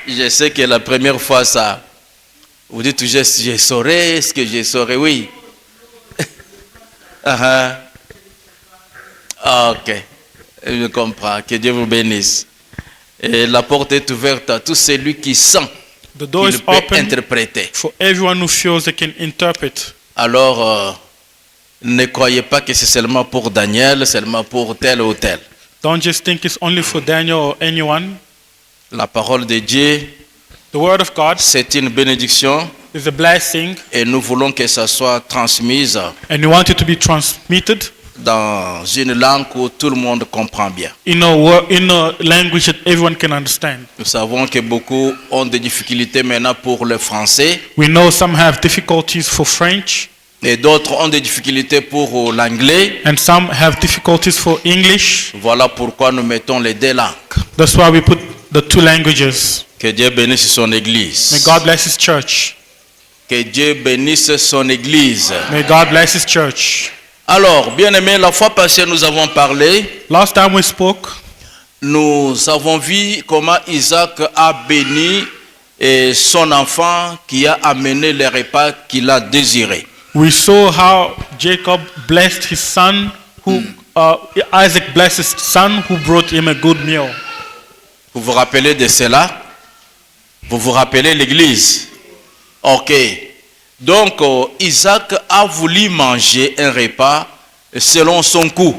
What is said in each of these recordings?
Je sais que la première fois, ça, vous dites toujours, je saurais, est-ce que je saurais? Oui. Ok, je comprends. Que Dieu vous bénisse. Et la porte est ouverte à tout celui qui sent The door qu'il is peut open interpréter. for everyone who feels they can interpret. Alors, ne croyez pas que c'est seulement pour Daniel, seulement pour tel ou tel. Don't just think it's only for Daniel or anyone. La parole de Dieu, The word of God c'est une bénédiction is a blessing, et nous voulons que ça soit transmise and we want it to be transmitted dans une langue où tout le monde comprend bien. in a language that everyone can understand. Nous savons que beaucoup ont des difficultés maintenant pour le français We know some have difficulties for French, et d'autres ont des difficultés pour l'anglais. and some have difficulties for English. Voilà pourquoi nous mettons les deux langues. That's why we put the two languages. Que Dieu bénisse son May église. God bless His church. Que Dieu bénisse son église. May God bless His church. Alors, bien aimé, la fois passée, nous avons parlé, Last time we spoke, nous avons vu comment Isaac a béni son enfant qui a amené les repas qu'il a désirés. we saw how Jacob blessed his son, Isaac blessed his son who brought him a good meal. Vous vous rappelez de cela? Vous vous rappelez l'église? Ok. Donc, Isaac a voulu manger un repas selon son goût.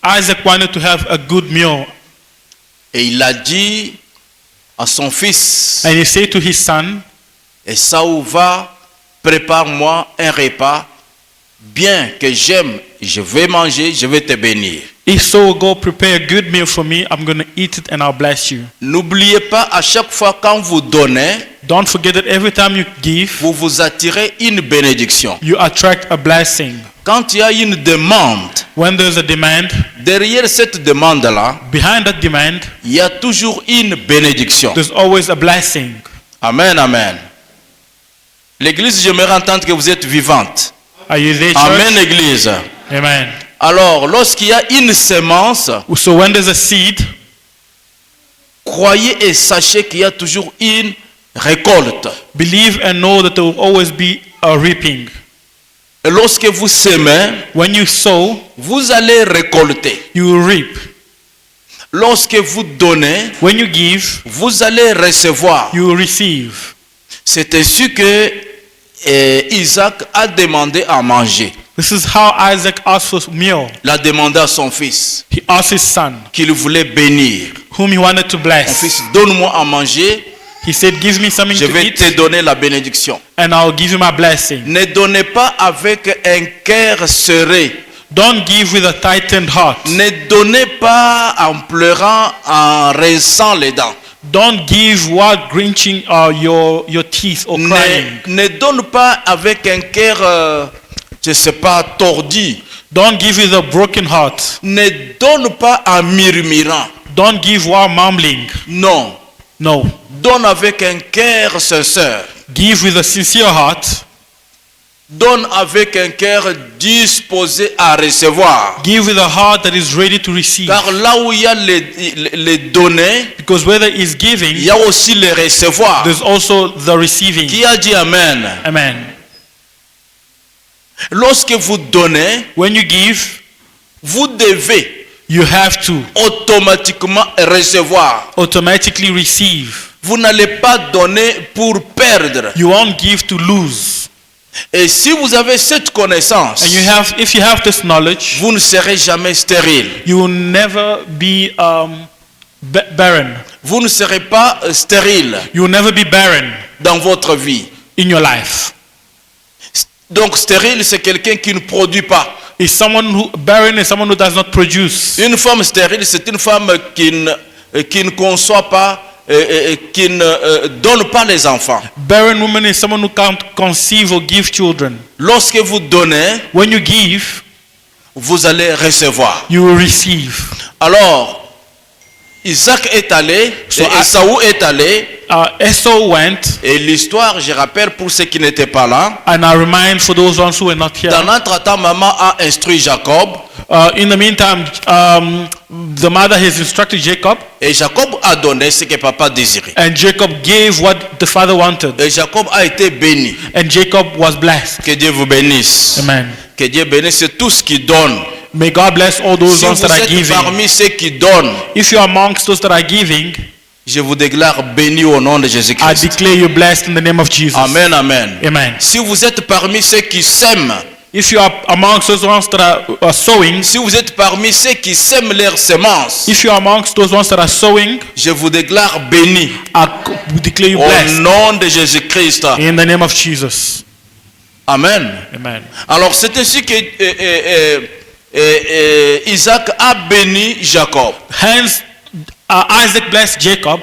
Isaac wanted to have a good meal, Et il a dit à son fils, and he said to his son, Esaü, va, prépare-moi un repas bien que j'aime. Je vais manger, je vais te bénir. Esau, go prepare a good meal for me. I'm going to eat it and I'll bless you. N'oubliez pas, à chaque fois quand vous donnez, Don't forget that every time you give, vous vous attirez une bénédiction. you attract a blessing. Quand il y a une demande, When there's a demand, derrière cette demande-là, behind that demand, il y a toujours une bénédiction. there's always a blessing. Amen, amen. L'église, j'aimerais entendre que vous êtes vivante. Are you there, Amen, church? église. Amen. Alors, lorsqu'il y a une semence, So when there's a seed, croyez et sachez qu'il y a toujours une récolte. believe and know that there will always be a reaping. Et lorsque vous semez, When you sow, vous allez récolter. you will reap. Lorsque vous donnez, When you give, vous allez recevoir. you will receive. C'est ainsi que Isaac a demandé à manger. This is how Isaac asked for meal. Il a demandé à son fils He asked his son, qu'il voulait bénir. whom he wanted to Mon bless. fils, donne-moi à manger, He said, give me something je to vais te eat donner la bénédiction. and I'll give you my blessing. Ne donnez pas avec un cœur serré. Don't give with a tightened heart. Ne donnez pas en pleurant, en rinçant les dents. Don't give while grinching your teeth or crying. Ne donne pas avec un cœur, je ne sais pas, tordu. Don't give with a broken heart. Ne donne pas en murmurant. Don't give while mumbling. Non. No. Donne avec un cœur sincère. Give with a sincere heart. Donne avec un cœur disposé à recevoir. Give with a heart that is ready to receive. Car là où il y a les donner, Because where there is il giving, y a aussi les recevoir. there's also the receiving. Qui a dit Amen? Amen. Lorsque vous donnez, When you give, vous devez you have to automatiquement recevoir. automatically receive. Vous n'allez pas donner pour perdre. You won't give to lose. Et si vous avez cette connaissance, And if you have this knowledge, vous ne serez jamais stérile. you will never be barren. Vous ne serez pas stérile You will never be barren dans votre vie. in your life. Donc stérile, c'est quelqu'un qui ne produit pas. Barren is someone who does not produce. Une femme stérile, c'est une femme qui ne conçoit pas, qui ne donne pas les enfants. Barren woman is someone who can't conceive or give children. Lorsque vous donnez, When you give, vous allez recevoir. you will receive. Alors, Isaac est allé, So et Esaü est allé. Esau went, Et l'histoire, je rappelle pour ceux qui n'étaient pas là. and I remind for those ones who were not here. Dans notre temps, maman a instruit Jacob. In the meantime, the mother has instructed Jacob, Et Jacob a donné ce que papa désirait. and Jacob gave what the father wanted, Et Jacob a été béni. and Jacob was blessed. Que Dieu vous bénisse. Amen. Que Dieu bénisse tous qui donnent. May God bless all those Si ones vous that are êtes giving. parmi ceux qui donnent, If you are amongst those that are giving, je vous déclare béni au nom de I Jésus-Christ. declare you blessed in the name of Jesus. Amen, amen. Amen. Si vous êtes parmi ceux qui sèment, If you are amongst those ones that are sowing, si vous êtes parmi ceux qui sèment leurs semences, if you are amongst those ones that are sowing, je vous déclare béni we declare you au blessed nom de Jésus-Christ. in the name of Jesus. Amen. Amen. Alors c'est ainsi que Isaac a béni Jacob. Hence, Isaac blessed Jacob,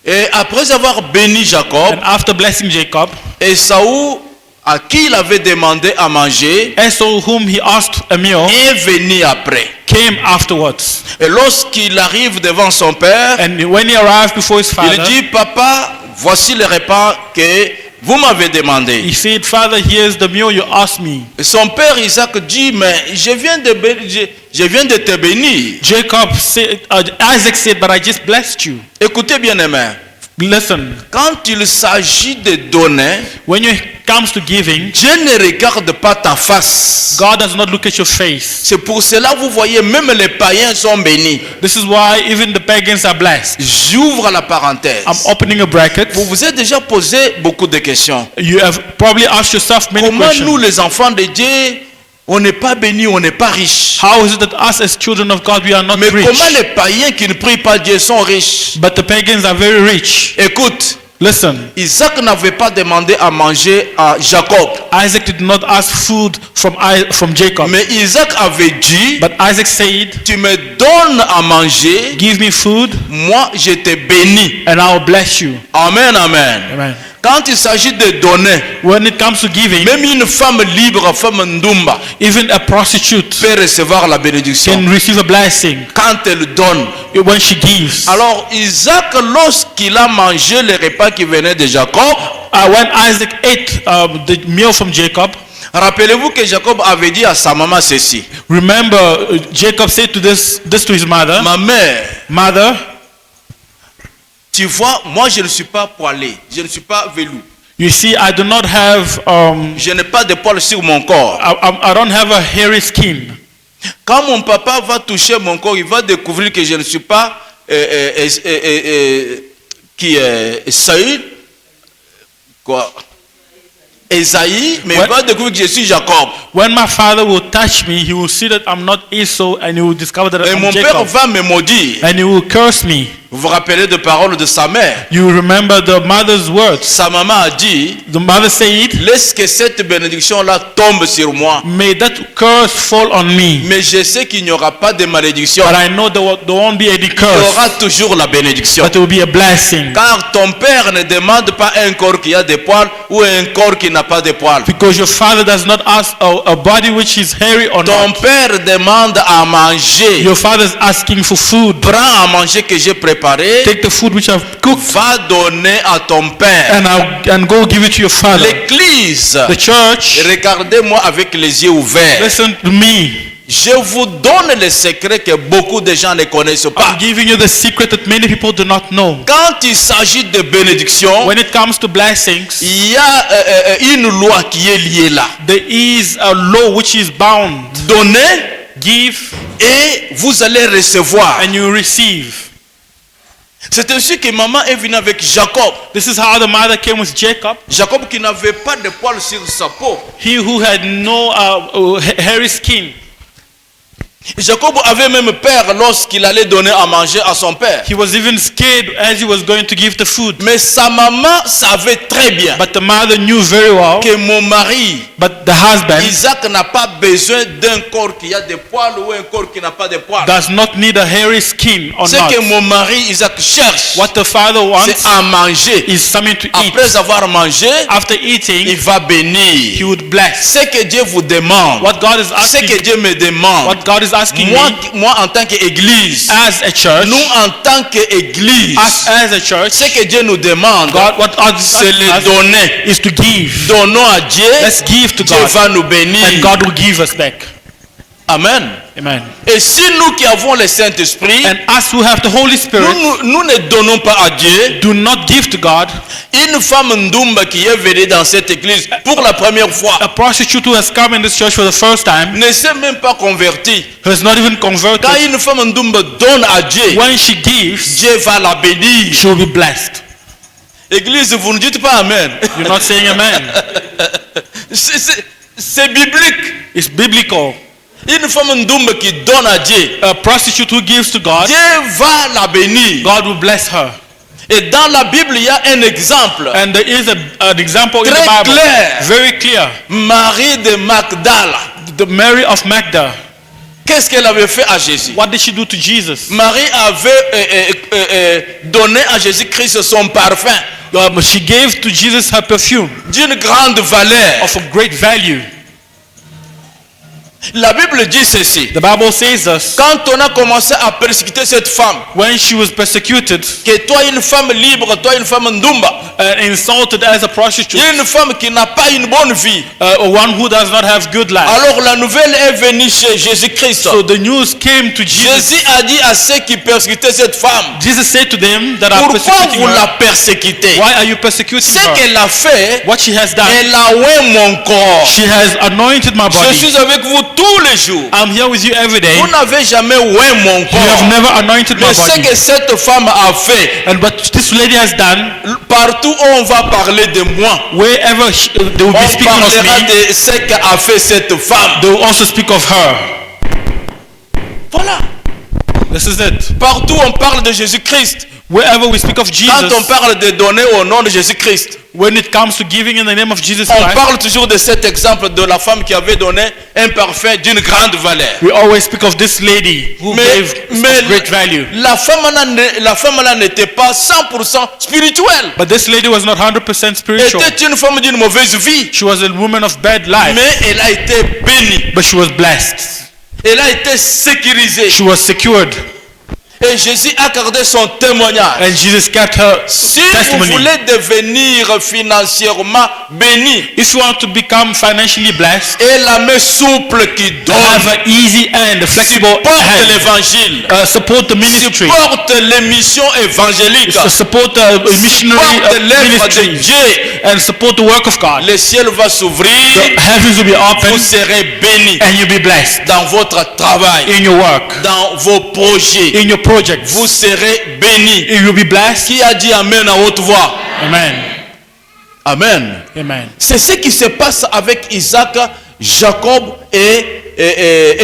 Et après avoir béni Jacob, and after blessing Jacob, Esaü, à qui il avait demandé à manger, Esau, whom he asked a meal, est venu après. came afterwards. Et lorsqu'il arrive devant son père, And when he arrived before his il father, dit, papa, voici le repas que vous m'avez demandé. he said, Father, here's the meal you asked me. Et son père Isaac dit, mais je viens de te bénir. Jacob said, Isaac said, but I just blessed you. Écoutez bien aimé, Listen, quand il s'agit de donner, when it comes to giving, Dieu ne regarde pas ta face. God does not look at your face. C'est pour cela que vous voyez, même les païens sont bénis. This is why even the pagans are blessed. J'ouvre la parenthèse. I'm opening a bracket. Vous vous êtes déjà posé beaucoup de questions. You have probably asked yourself many Comment questions. nous, les enfants de Dieu, on n'est pas bénis, on n'est pas riches? How is it that us as children of God, we are not Mais rich? comment les païens qui ne prient pas Dieu sont riches? But the pagans are very rich. Écoute, Listen, Isaac n'avait pas demandé à manger à Jacob. Isaac did not ask food from Jacob. Mais Isaac avait dit, But Isaac said, tu me donnes à manger, give me food moi je te bénis. and I will bless you. Amen, amen. Amen. Quand il s'agit de donner, When it comes to giving, même une femme libre, femme ndumba, even a prostitute peut recevoir la bénédiction can receive a blessing quand elle donne. when she gives. Alors Isaac, lorsqu'il a mangé le repas qui venait de Jacob, When Isaac ate the meal from Jacob, rappelez-vous que Jacob avait dit à sa maman ceci: remember Jacob said to this to his mother, ma mère, Mother, tu vois, moi je ne suis pas poilé, je ne suis pas velou, you see, I do not have je n'ai pas de poils sur mon corps. I don't have a hairy skin. Quand mon papa va toucher mon corps, il va découvrir que je ne suis pas Saül, quoi, Esaïe, mais il va découvrir que je suis Jacob. When my father will touch me, he will see that I'm not Esau, and he will discover that Et I'm mon père Jacob, va me maudire. and he will curse me. Vous vous rappelez des paroles de sa mère? You remember the mother's words. Sa maman a dit, The mother said, laisse que cette bénédiction-là tombe sur moi. may that curse fall on me. Mais je sais qu'il n'y aura pas de malédiction. But I know there won't be any Il y curse, aura toujours la bénédiction. but there will be a blessing. Car ton père ne demande pas un corps qui a des poils ou un corps qui n'a pas de poils. Because your father does not ask a body which is hairy or Ton not. père demande à manger. Your father is asking for food. Prends à manger que j'ai préparé. Take the food which I've cooked Va donner à ton père. and go give it to your father. L'église, The church, regardez-moi avec les yeux ouverts. listen to me. Je vous donne le secret que beaucoup de gens ne connaissent pas. I'm giving you the secret that many people do not know. Quand il s'agit de bénédiction, When it comes to blessings, il y a une loi qui est liée là. there is a law which is bound. Donnez Give et vous allez recevoir. and you receive. C'est ainsi que maman est venue avec Jacob. This is how the mother came with Jacob. Jacob qui n'avait pas de poils sur sa peau. He who had no hairy skin. Jacob avait même peur lorsqu'il allait donner à manger à son père. He was even scared as he was going to give the food. Mais sa maman savait très bien But the mother knew very well. que mon mari, But the husband Isaac, n'a pas besoin d'un corps qui a des poils ou un corps qui n'a pas de poils. does not need a hairy skin or Ce que not. mon mari Isaac cherche, What the father c'est wants à manger. is something to eat. Après avoir mangé, After il eating, va he bénir. would bless. Ce que Dieu vous demande, What God is ce que asking, Dieu me demande, what God is asking moi en tant qu'église, as a church, nous en tant qu'église, us as a church, ce que Dieu nous demande, God, what us c'est le donner. is to give. Donnons à Dieu, Let's give to Dieu God, va nous bénir. and God will give us back. Amen. Amen. Et si nous qui avons le Saint-Esprit, And us who have the Holy Spirit, nous ne donnons pas à Dieu. do not give to God. Une femme Ndumba qui est venue dans cette église pour la première fois A prostitute who has come in this church for the first time, ne s'est même pas convertie. who has not even converted, Quand une femme Ndumba donne à Dieu, when she gives, Dieu va la bénir. she will be blessed. Église, vous ne dites pas Amen. You're not saying amen. C'est biblique. It's biblical. Une femme Ndumba qui donne à Dieu, A prostitute who gives to God, Dieu va la bénir. God will bless her. Et dans la Bible, il y a un exemple. And there is an example in the Très Bible, clair. very clear. Marie de Magdala. The Mary of Magda. Qu'est-ce qu'elle avait fait à Jésus? What did she do to Jesus? Marie avait donné à Jésus-Christ son parfum She gave to Jesus her perfume d'une grande valeur. of a great value. La Bible dit ceci. The Bible says us, Quand on a commencé à persécuter cette femme, when she was persecuted que toi une femme libre, toi une femme ndumba, and insulted as a prostitute, une femme qui n'a pas une bonne vie, one who does not have good life. alors la nouvelle est venue chez Jésus-Christ. So the news came to Jesus. Jésus a dit à ceux qui persécutaient cette femme, Jesus said to them that are pourquoi persecuting vous her, la persécutez? why are you persecuting Ce her? qu'elle a fait, What she has done, elle a oué mon corps. she has anointed my Je body. suis avec vous tous les jours. I'm here with you every day. Vous n'avez jamais oué mon You have corps. never anointed my Mais ce body. que cette femme a fait, And what this lady has done, partout où on va parler de moi, wherever they will be on speaking of parlera me, de ce qu'a fait cette femme. they will also speak of her. Voilà. This is it. Partout on parle de Jésus-Christ. Wherever we speak of Quand on Jesus, parle de donner au nom de Jésus-Christ, when it comes to giving in the name of Jesus on Christ, parle toujours de cet exemple de la femme qui avait donné un parfum d'une grande valeur. we always speak of this lady who gave of great value. La femme là n'était pas 100% spirituelle. But this lady was not 100% spiritual. Était une femme d'une mauvaise vie. She was a woman of bad life, Mais elle a été bénie. but she was blessed. Elle a été sécurisée. She was secured. Et Jésus a accordé son témoignage. And Jesus kept her Si vous testimony. voulez devenir financièrement béni, If you want to become financially blessed, et la main souple qui donne, have an easy and a flexible porte hand. l'évangile, Support the ministry. porte les missions évangéliques, Support the missionary porte l'œuvre de ministry. Dieu, And support the work of God. le ciel va s'ouvrir, The heavens will be open vous serez bénis and you'll be blessed dans votre travail, in your work, dans vos projets, in your projects. vous serez bénis. You will be blessed. Qui a dit Amen à haute voix? Amen. Amen. Amen. C'est ce qui se passe avec Isaac, Jacob et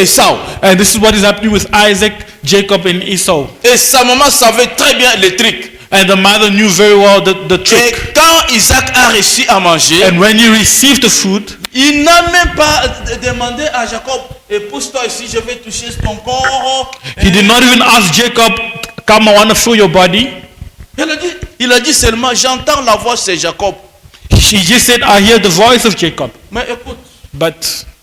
Esau. And this is what is happening with Isaac, Jacob, and Esau. Et sa maman savait très bien le truc. And the mother knew very well the Et trick. quand Isaac a réussi à manger, And when he received the food, il n'a même pas demandé à Jacob, pousse-toi ici, je vais toucher ton corps. he did not even ask Jacob, come, I want to feel your body. Il a dit seulement, j'entends la voix, c'est Jacob. He just said, I hear the voice of Jacob. Mais écoute, But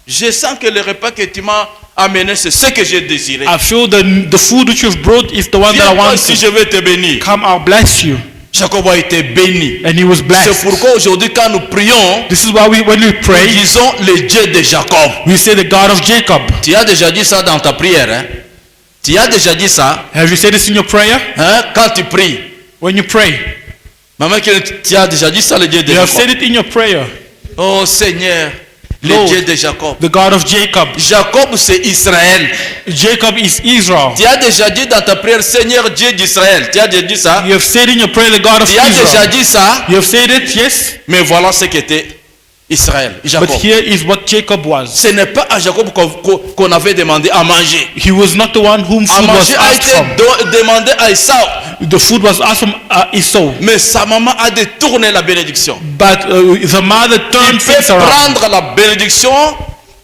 je sens que le repas que tu m'as amené, c'est ce que j'ai désiré. I feel the food which you've brought is the one that I Viens want ici, to. je vais te bénir. Come, I'll bless you. Jacob a été béni. And he was C'est blessed. pourquoi aujourd'hui, quand nous prions, This is why when we nous pray, disons le Dieu de Jacob. we say the God of Jacob. Tu as déjà dit ça dans ta prière, hein? Tu as déjà dit ça, Have you said this in your prayer? hein? Quand tu pries. When you pray, Maman, tu as déjà dit ça, le Dieu de you have Jacob. said it in your prayer. Oh Seigneur, le Lord, Dieu de Jacob. the God of Jacob. Jacob, c'est Israël. Jacob is Israel. Tu as déjà dit dans ta prière, Seigneur Dieu d'Israël. Tu as déjà dit ça. You have said in your prayer the God of Tu as déjà Israel. dit ça. You have said it, yes. Mais voilà ce qu'était Israël, Jacob. But here is what Jacob was. Ce n'est pas à Jacob qu'on avait demandé à manger. He was not the one whom À food was manger a asked été from. demandé à Esau. The food was asked from Esau. Mais sa maman a détourné la bénédiction. But the mother Tu turned peux things around. prendre la bénédiction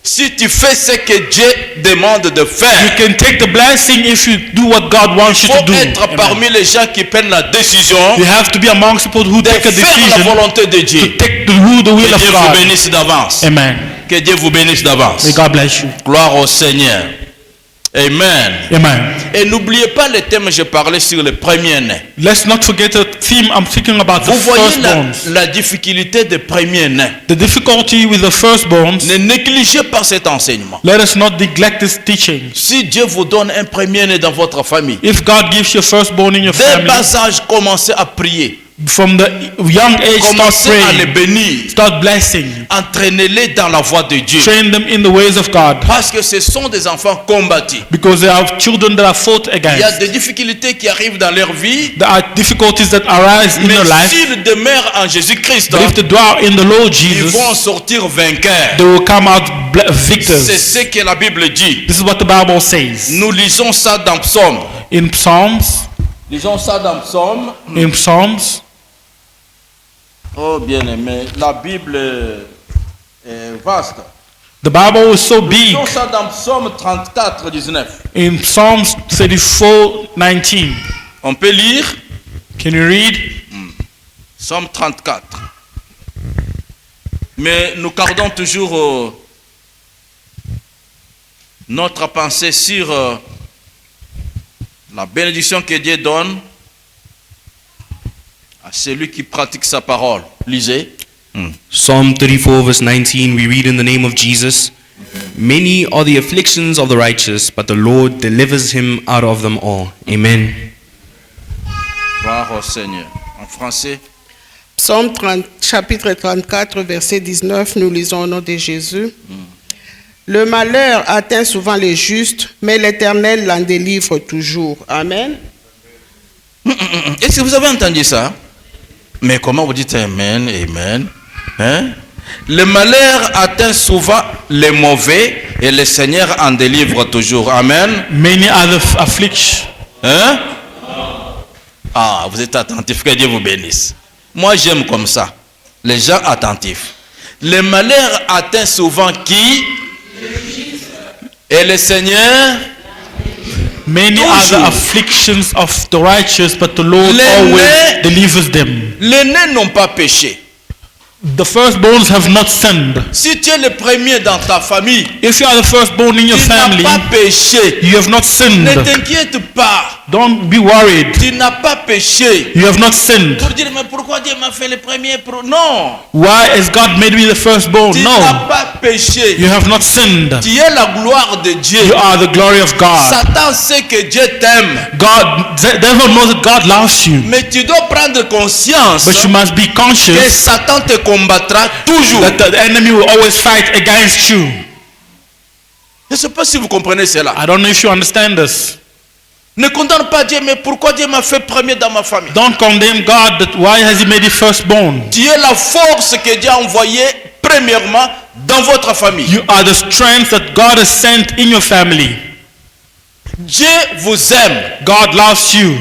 si tu fais ce que Dieu demande de You faire. can take the blessing if you do what God wants Il you to faut do. être Amen. parmi les gens qui prennent la décision You have to be amongst people who de take a faire la decision volonté de to Dieu. take the will Que of Dieu vous God. bénisse d'avance. Amen. Que Dieu vous bénisse d'avance. May God bless you. Gloire au Seigneur. Amen. Amen. Et n'oubliez pas le thème, je parlais sur le premier-né. Let's not forget the theme. I'm speaking about the Vous voyez firstborns. la difficulté des premiers-nés. The difficulty with the firstborns. Ne négligez pas cet enseignement. Let us not neglect this teaching. Si Dieu vous donne un premier-né dans votre famille, If God gives you a firstborn in your dès family, bas âge, commencez à prier. from the young age, start Commencez à les praying, bénir. start blessing, Entraînez-les dans la voie de Dieu. train them in the ways of God, Parce que ce sont des enfants combattus. because they are children that are fought Il y a against. des difficultés qui arrivent dans leur vie. There are difficulties that arise in Mais their life, s'ils demeurent en Jésus-Christ, but if they dwell in the Lord ils Jesus, vont en sortir vainqueurs. they will come out C'est victors. ce que la Bible dit. This is what the Bible says. Nous lisons ça dans Psaume. In Psalms, Lisons ça dans Psaume. in Psalms, Oh bien-aimé, la Bible est vaste. the Bible is so big. Lisons ça dans Psaume 34, 19. In Psalms 34:19, On peut lire can you read? Psaume 34. Mais nous gardons toujours notre pensée sur la bénédiction que Dieu donne à celui qui pratique sa parole. Lisez. Psalm 34 verse 19, we read in the name of Jesus, many are the afflictions of the righteous, but the Lord delivers him out of them all. Amen. Gloire au Seigneur. En français. Psaume 30, chapitre 34, verset 19, nous lisons au nom de Jésus. Le malheur atteint souvent les justes, mais l'Éternel l'en délivre toujours. Amen. Est-ce que vous avez entendu ça? Mais comment vous dites Amen, Amen? Hein? Le malheur atteint souvent les mauvais et le Seigneur en délivre toujours. Amen. Many other afflictions. Hein? Ah, vous êtes attentifs, que Dieu vous bénisse. Moi, j'aime comme ça. Les gens attentifs. Le malheur atteint souvent qui? Et le Seigneur? Many Toujours. other afflictions of the righteous, but the Lord Les always nés- delivers them. Les nés n'ont pas péché. The firstborns have not sinned. Si tu es le premier dans ta famille, If you are the firstborn in your tu n'as family, pas péché. you have not Ne sinned. t'inquiète pas. Don't be worried. Tu n'as pas péché. You have not sinned. Pour dire, mais pourquoi Dieu m'a fait le premier? Non. Why has God made me the firstborn? Tu n'as No. pas péché. You have not sinned. Tu es la gloire de Dieu. You are the glory of God. Satan sait que Dieu t'aime. The devil knows that God loves you. Mais tu dois prendre conscience But you must be que conscious Satan te combattra toujours. that the enemy will always fight against you. Je ne sais pas si vous comprenez cela. I don't know if you understand this. Ne condamne pas Dieu, mais pourquoi Dieu m'a fait premier dans ma famille? Don't condemn God that why has he made you firstborn. Tu es la force que Dieu a envoyée premièrement dans votre famille. You are the strength that God has sent in your family. Dieu vous aime. God loves you.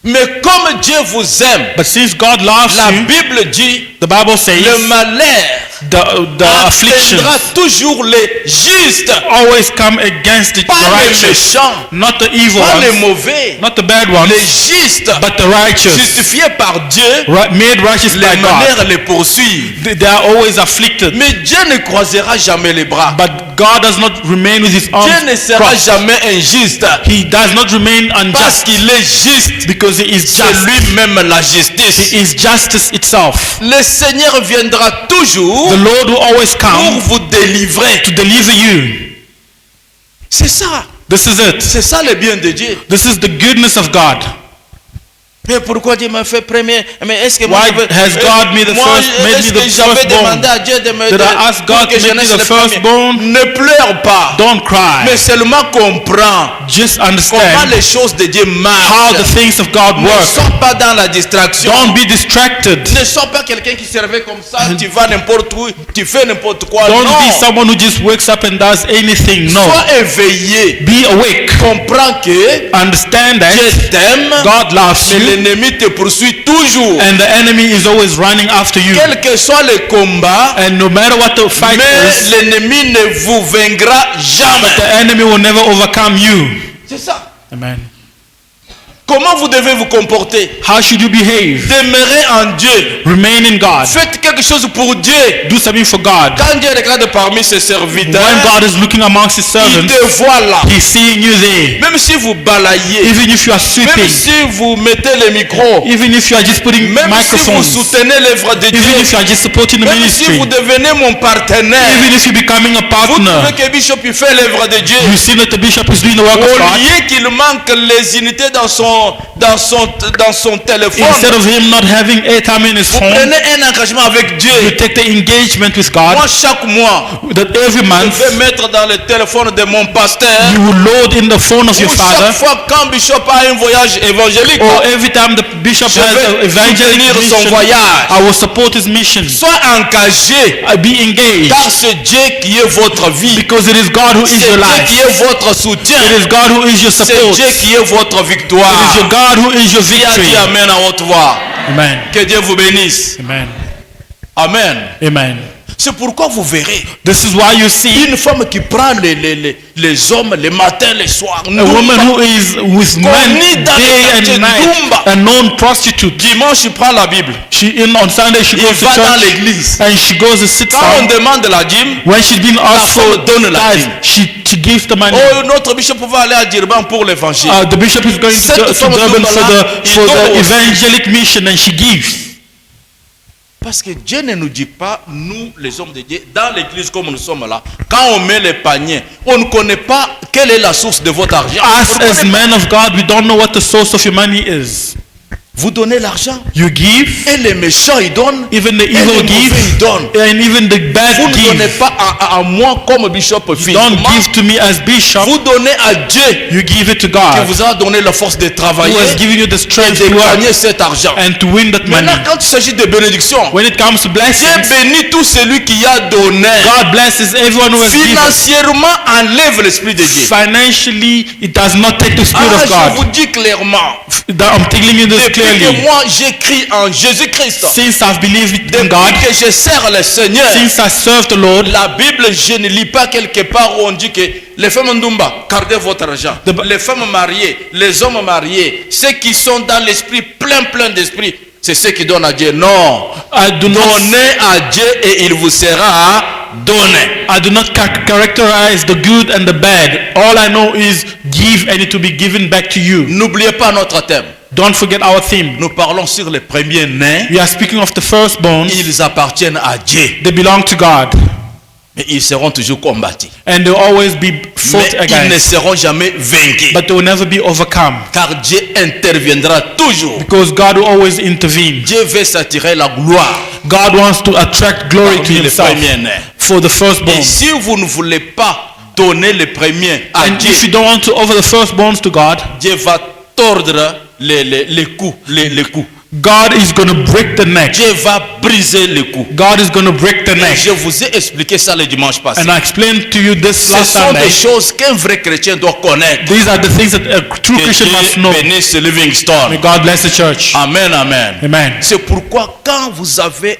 Mais comme Dieu vous aime, But since God loves la you, Bible dit, the Bible says le malheur the afflictions atteindra toujours les justes, always come against the pas les righteous, méchants, not the evil pas les ones, mauvais, not the bad ones, les justes, but the righteous, justifiés par Dieu, made righteous les by God. malheurs les poursuivent. They are always afflicted. Mais Dieu ne croisera jamais les bras. But God does not remain with his arms Dieu ne sera crossed. jamais injuste He does not remain parce unjust qu'il est juste. because he is C'est just. lui-même la justice. He is justice itself. Le Seigneur viendra toujours The Lord will always pour come vous délivrer. to deliver you. C'est ça. This is it. C'est ça le bien de Dieu. This is the goodness of God. Mais pourquoi Dieu m'a fait premier? Mais est-ce que Why has God made me the j'avais firstborn? demandé à Dieu de me Did I ask pour God que to je make me naisse the le premier? firstborn? Ne pleure pas. Don't cry. Mais seulement comprends Just comment understand les choses de Dieu how marchent. the things of God Ne work. sois pas dans la distraction. Don't be distracted. Ne sois pas quelqu'un qui servait comme ça. Tu vas n'importe où, tu fais n'importe quoi. Don't Non. be someone who just wakes up and does anything. No. Sois éveillé. Be awake. Comprends que Understand Dieu that t'aime. God loves Mais you l'ennemi te poursuit toujours. and the enemy is always running after you. Quel que soit le combat, And no matter what the fight mais is, l'ennemi ne vous vaincra jamais. the enemy will never overcome you. C'est ça. Amen. Comment vous devez vous comporter? How should you behave? Demeurez en Dieu. Remain in God. Faites quelque chose pour Dieu. Do something for God. Quand Dieu regarde parmi ses serviteurs, When God is looking amongst His il servants, te voit là. He's seeing you there. Même si vous balayez, Even if you are même sweeping, si vous mettez les micros, even if you are just putting même si vous microphones, soutenez l'œuvre de even if Dieu, you are just supporting the même si ministry, vous devenez mon partenaire, even if you're becoming a vous partner, trouvez que Bishop il fait l'œuvre de Dieu. you see that the bishop is doing the work of Au God. lieu qu'il manque les unités dans son téléphone, Instead of him not having airtime in his vous phone, prenez un engagement avec you Dieu. take the engagement with Moi, God. chaque mois, That every je month vais mettre dans le téléphone de mon pasteur. you will load in the phone of your Ou father, chaque fois quand Bishop a un voyage évangélique, or every time the bishop je has an vais evangelic soutenir son mission, voyage. I will support his mission. Sois engagé, Be engaged, car c'est Dieu qui est votre vie. because it is God who is C'est your Dieu life. qui est votre soutien. It is God who is your C'est support. Dieu It qui est votre victoire. is your God who is your Qui a dit victory. Amen à haute voix. Amen. Que Dieu vous bénisse. Amen. Amen. Amen. C'est pourquoi vous verrez This is why you see une femme qui prend les hommes les matins, les soirs. a woman who is with men Connue dans day les quartiers and night, Ndumba. a known prostitute. Dimanche, il prend la Bible. On Sunday she Il goes to va dans church l'église. and she goes to sit Quand on down. demande la dîme, When she's been asked La for femme donne la tithes, dîme. she gives the money. oh, notre bishop va aller à Durban pour l'évangile. The bishop is going Cette to femme Durban tombe for là, the il for donne the aussi. evangelic mission, and she gives. Parce que Dieu ne nous dit pas, nous les hommes de Dieu, dans l'église comme nous sommes là, quand on met les paniers, on ne connaît pas quelle est la source de votre argent. Us On ne as connaît pas. men of God, we don't know what the source of your money is. Vous donnez l'argent, You give, et les méchants ils donnent, even the et les evil mauvais ils give, donnent. and even the Vous bad ne donnez give. pas à moi comme bishop Don't physiquement. give to me as bishop. Vous donnez à Dieu You give it to qui God, vous a donné la force de travailler who has given you the et strength de to work gagner cet argent. and to win that money. Maintenant, quand il s'agit de bénédiction, When it comes to Dieu blessings, bénit tout celui qui a donné. God blesses everyone who has given. Financièrement, enlève l'esprit de Dieu. Financially, it does not take the spirit Ah, of je vous God. dis clairement, I'm telling you this depuis que clearly. moi j'écris en Jésus-Christ, Since I've believed in depuis God, que je sers le Seigneur, since I serve the Lord, la Bible, je ne lis pas quelque part où on dit que les femmes ndumba, gardez votre argent. Les femmes mariées, les hommes mariés, ceux qui sont dans l'esprit, plein d'esprit, c'est ceux qui donnent à Dieu. Non. I do not Donnez à Dieu et il vous sera donné. I do not characterize the good and the bad. All I know is give and it will be given back to you. N'oubliez pas notre thème. Don't forget our theme. Nous parlons sur les premiers nés. We are speaking of the firstborn. Ils appartiennent à Dieu. They belong to God. Mais ils seront toujours combattus. And they'll always be fought Mais ils ne against. seront jamais vaincus. But they will never be overcome. Car Dieu interviendra toujours. Because God will always intervene. Dieu veut s'attirer la gloire God wants to attract glory to parmi les himself premiers nés. for the firstborn. Et si vous ne voulez pas donner les premiers à And Dieu, if you don't want to offer the firstborns to God, Dieu va tordre les coups, les coups. God is going to break the neck. Dieu va briser les coups. God is going to break the Et neck. je vous ai expliqué ça le dimanche passé. And I explained to you this Ce last sont des Sunday. choses qu'un vrai chrétien doit connaître. These are the things that a true Que Christian must Dieu know. bénisse Living May Stone. God bless the church. Amen, amen. Amen. C'est pourquoi quand vous avez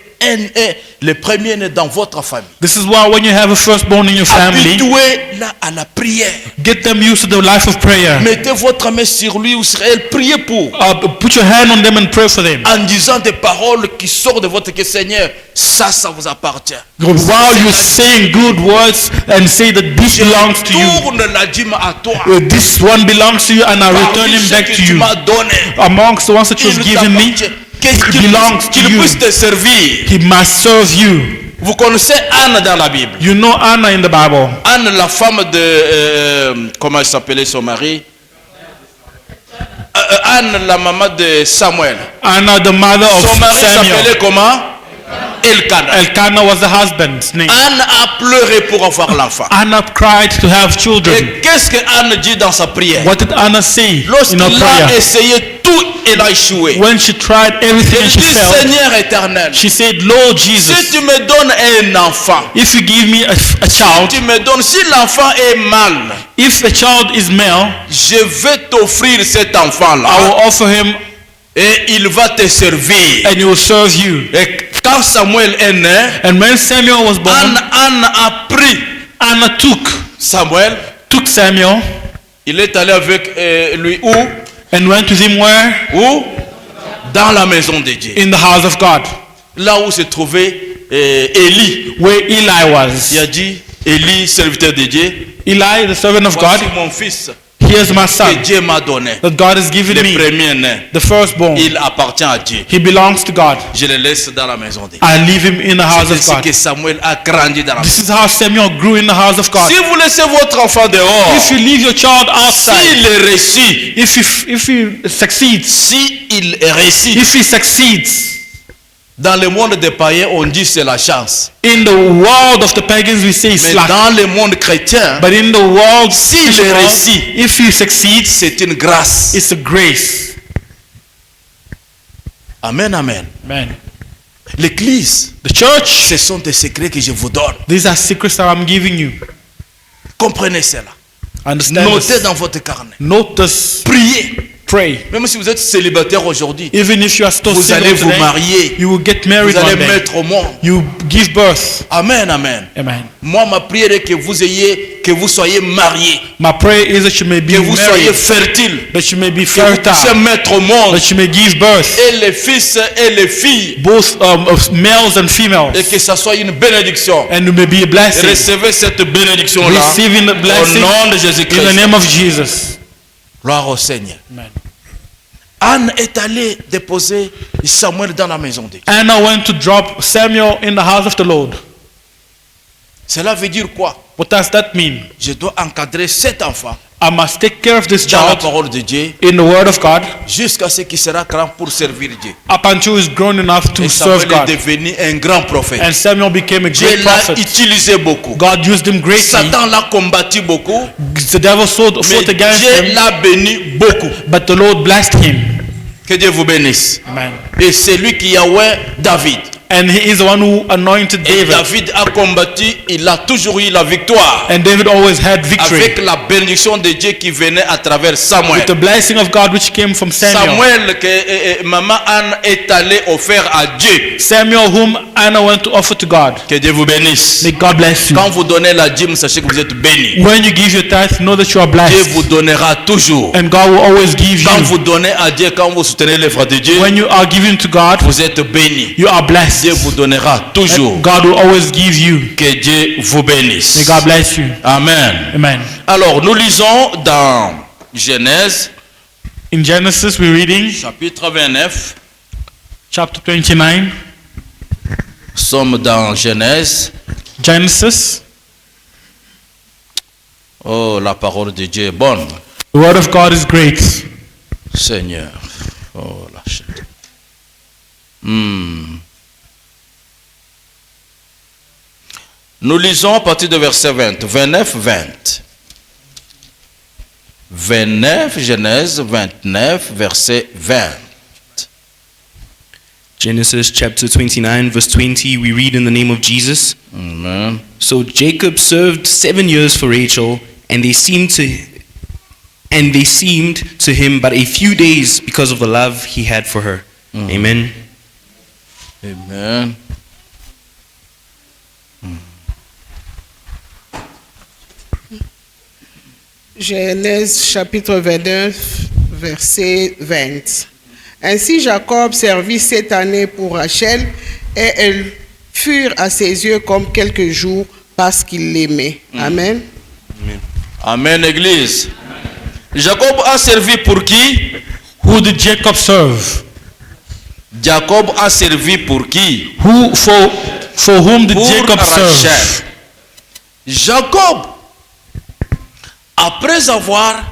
le premier né dans votre famille, This is why when you have a firstborn in your family, habituez-la à la prière. get them used to the life of prayer. Mettez votre main sur lui ou sur elle, priez pour. Put your hand on them and pray for them. En disant des paroles qui sortent de votre cœur, Seigneur, ça vous appartient. While you're saying good words and say that this Je belongs to you. tourne la dîme à toi. This one belongs to you and I return Parmi him ceux back que to tu you. m'as donné, Amongst the ones that you've il given me, t'appartient. it belongs to Qu'il you. puisse te servir. He must serve you. Vous connaissez Anne dans la Bible. You know Anna in the Bible. Anne, la femme de... comment elle s'appelait son mari? Anne, la maman de Samuel. Anna, the mother of Son mari Samuel. s'appelait comment? Elkanah. Elkanah was the husband's name. Anne a pleuré pour avoir l'enfant. Anna cried to have children. Et qu'est-ce que Anne dit dans sa prière? What did Anna say in Lorsqu'il her a prayer? essayé tout, elle a échoué. When she tried everything Elle and she dit, failed, Seigneur éternel, she said, Lord si Jesus, tu me donnes un enfant, if you give me a child, tu me donnes, si l'enfant est mâle, if a child is male, je vais t'offrir cet enfant-là I will offer him et il va te servir. and he will serve you. Et quand Samuel est né, And when Samuel was born, Anne a pris Anna took Samuel, Samuel il est allé avec lui où? And went with him where? Où? Dans la maison de Dieu. In the house of God, Là où se trouvait Élie. where Eli Il was. a dit, Élie, serviteur de Dieu, Eli, the servant of God, voici mon fils here's my que son Dieu m'a donné. that God has given Le me, premier-né. the firstborn. Il appartient à Dieu. He belongs to God. Je le laisse dans la maison de Dieu. I leave him in the house C'est of ainsi God. que Samuel a grandi dans la maison. This is how Samuel grew in the house of God. Si vous laissez votre enfant dehors, If you leave your child outside, s'il réussit, if he succeeds, s'il réussit, if he succeeds, dans le monde des païens, on dit c'est la chance. in the world of the pagans we say it's Mais luck. dans le monde chrétien, But in the world, S'il Christian world, réussit, if he succeeds, c'est une grâce. it's a grace. Amen, amen. Amen. L'église, The church, ce sont des secrets que je vous donne. these are secrets that I'm giving you. Comprenez cela. Understand Notez this. dans votre carnet. Note this. Priez. Pray. Même si vous êtes célibataire aujourd'hui, Even if you are still vous allez single vous today, marier. you will get married Vous allez one day. mettre au monde. You give birth. Amen, amen. Amen. Moi, ma prière est que vous soyez mariés, My prayer is that you may be que vous soyez married, fertiles, that you may be que vous puissiez fertile, mettre au monde, that you may give birth, et les fils et les filles, both of males and females, et que ça soit une bénédiction. and you may be a blessing. Recevez cette bénédiction-là Receiving the au blessing nom de in the Jésus-Christ. name of Jesus. Gloire au Seigneur. Amen. Anne est allée déposer Samuel dans la maison de Dieu. Anna went to drop Samuel in the house of the Lord. Cela veut dire quoi? What does that mean? Je dois encadrer cet enfant I must take care of this dans la child parole de Dieu in the word of God jusqu'à ce qu'il sera grand pour servir Dieu. up until he's grown enough to Et serve Samuel est God. devenu un grand prophète. And Samuel became a Dieu great l'a prophet. utilisé beaucoup. God used him greatly. Satan l'a combattu beaucoup, The devil fought mais against Dieu him, l'a béni beaucoup. but the Lord blessed him. Que Dieu vous bénisse. Amen. Et c'est lui qui a oint David. And he is the one who anointed Et David. David a combattu, il a toujours eu la victoire. And David always had victory Avec la bénédiction de Dieu qui venait à travers Samuel. with the blessing of God which came from Samuel. Samuel que maman Anne est allée offrir à Dieu. Samuel whom Anna went to offer to God. Que Dieu vous bénisse. May God bless you. Quand vous donnez la dîme, sachez que vous êtes bénis. When you give your tithe, know that you are Dieu blessed. vous donnera toujours. And God will always give Quand you. vous donnez à Dieu, quand vous soutenez l'œuvre de Dieu, When you are giving to God, vous êtes bénis. you are blessed. Dieu vous donnera toujours. And God will always give you. Que Dieu vous May bénisse. God bless you. Amen. Amen. Alors, nous lisons dans Genèse, In Genesis, we're reading chapitre 29. chapter 29. Nous sommes dans Genèse. Genesis. Oh, la parole de Dieu est bonne. The word of God is great. Seigneur. Oh, la chair. Nous lisons à partir de verset 20. 29, 20. 29, Genèse 29, verset 20. Genesis chapter 29, verse 20, we read in the name of Jesus. Amen. So Jacob served 7 years for Rachel, and they seemed to him but a few days because of the love he had for her. Amen. Amen. Genèse chapitre 29, verset 20. Ainsi Jacob servit 7 années pour Rachel, et elles furent à ses yeux comme quelques jours parce qu'il l'aimait. Amen. Amen, Église. Jacob a servi pour qui? Who did Jacob serve? Jacob a servi pour qui? Who for whom did Pour Jacob Rachel. serve? Jacob, après avoir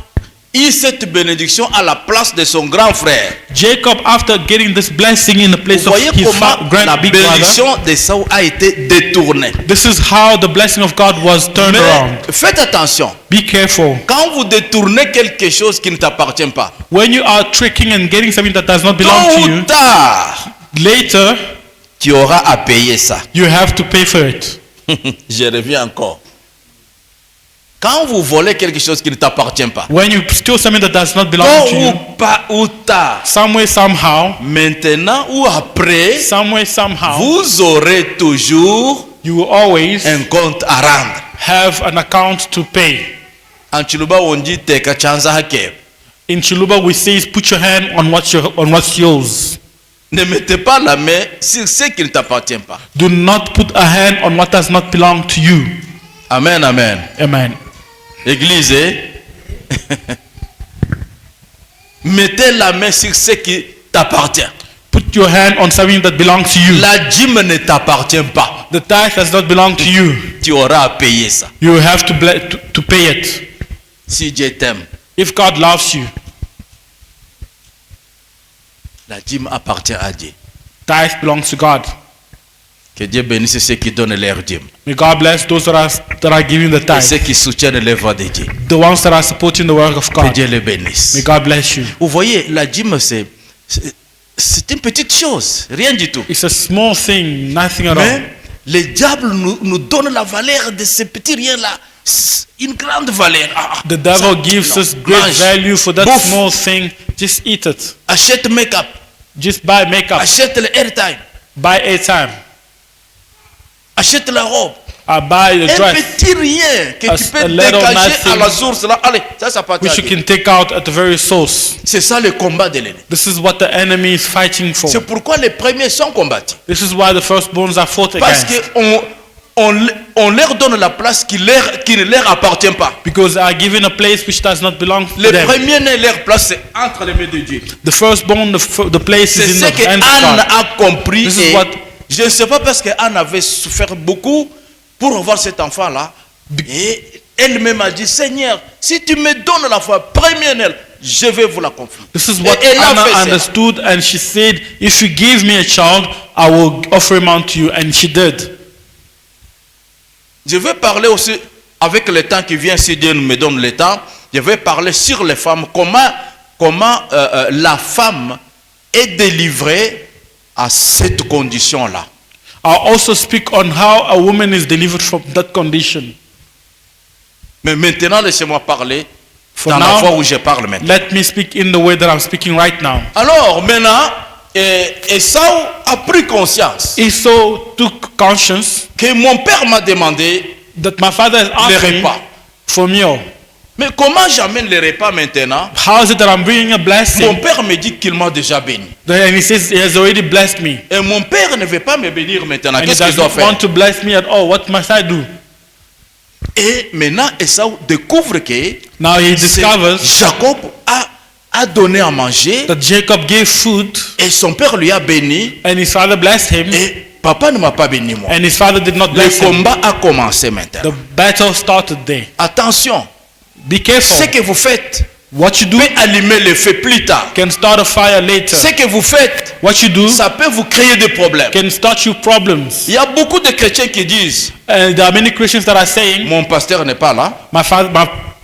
eu cette bénédiction à la place de son grand frère, Jacob, after getting this blessing in the vous place of voyez his comment la big brother, bénédiction de Saül a été détournée. this is how the blessing of God was turned around. Mais faites attention, Be careful. quand vous détournez quelque chose qui ne t'appartient pas, When you are tricking and getting something that does not belong tôt to ou you, tard, later tu auras à payer ça. you have to pay for it. Je reviens encore. Quand vous volez quelque chose qui ne t'appartient pas, When you steal something that does not belong tôt to you, ou pas ou tard, some way, somehow, maintenant ou après, some way, somehow, vous aurez toujours you will always un compte à rendre. have an account to pay. En Chiluba, on dit teka chanza hake. In Chiluba, we say, put your hand on what's yours. Ne mettez pas la main sur ce qui ne t'appartient pas. Do not put a hand on what does not belong to you. Amen, amen. Amen. Église, mettez la main sur ce qui t'appartient. Put your hand on something that belongs to you. La dîme ne t'appartient pas. The tithe does not belong to you. Tu auras à payer ça. You have to pay it. Si Dieu t'aime, If God loves you, la dîme appartient à Dieu. tithe belongs to God. Que Dieu bénisse ceux qui donnent leur dîme May God bless those that are giving the et ceux tithe. qui soutiennent l'œuvre de Dieu. The ones that are supporting the work of Que God. Dieu les bénisse. May God bless you. Vous voyez, la dîme, c'est une petite chose, rien du tout. It's a small thing, nothing at all. Mais le diable nous donne la valeur de ces petits riens-là. Une grande valeur. The devil gives non, us great mange, value for that bouffe, small thing. Just eat it. achète make-up, Just buy makeup. achète le airtime, Buy airtime. achète la robe. Buy the Un dress. petit rien que tu peux a little dégager nothing. à la source là. Allez, ça appartient à Which you Dieu. can take out at the very source. C'est ça le combat de l'ennemi. This is what the enemy is fighting for. C'est pourquoi les premiers sont combattus. This is why the firstborns are fought Parce against. qu'on leur donne la place qui ne leur appartient pas. Because they are given a place which does not belong to Les them. premiers-nés, leur place c'est entre les mains de Dieu. The firstborn, the place C'est is ce in que the hands of Anne God. a compris. This is Et what- je ne sais pas parce qu'Anne avait souffert beaucoup pour avoir cet enfant-là. Et elle-même a dit, Seigneur, si tu me donnes la foi première, je vais vous la confier. This is what Et elle a Anna fait ça. understood, and she said, if you give me a child, I will offer him unto you. And she did. Je vais parler aussi, avec le temps qui vient, si Dieu me donne le temps, je vais parler sur les femmes, comment la femme est délivrée à cette condition-là. I'll also speak on how a woman is delivered from that condition. Mais maintenant, laissez-moi parler For dans la now, voie où je parle maintenant. let me speak in the way that I'm speaking right now. Alors, maintenant, Esau a pris conscience Esau took conscience que mon père m'a demandé that my father is les asking repas. for meal. Mais comment j'amène les repas maintenant? How is it that I'm bringing a Mon blessing? père me dit qu'il m'a déjà béni. And he says he has already blessed me. Et mon père ne veut pas me bénir maintenant. And he Qu'est-ce que does je dois not faire? want to bless me at all. What must I do? Et maintenant, Esau découvre que Now he c'est discovers Jacob a donné à manger that Jacob gave food et son père lui a béni and his father blessed him et papa ne m'a pas béni moi. and his father did not Le bless him. combat a commencé maintenant. The battle started there. Attention, Be careful. ce que vous faites What you do peut allumer le feu plus tard. can start a fire later. Ce que vous faites, What you do ça peut vous créer des problèmes. can start you problems. Il y a beaucoup de chrétiens qui disent, And there are many Christians that are saying, mon pasteur n'est pas là, my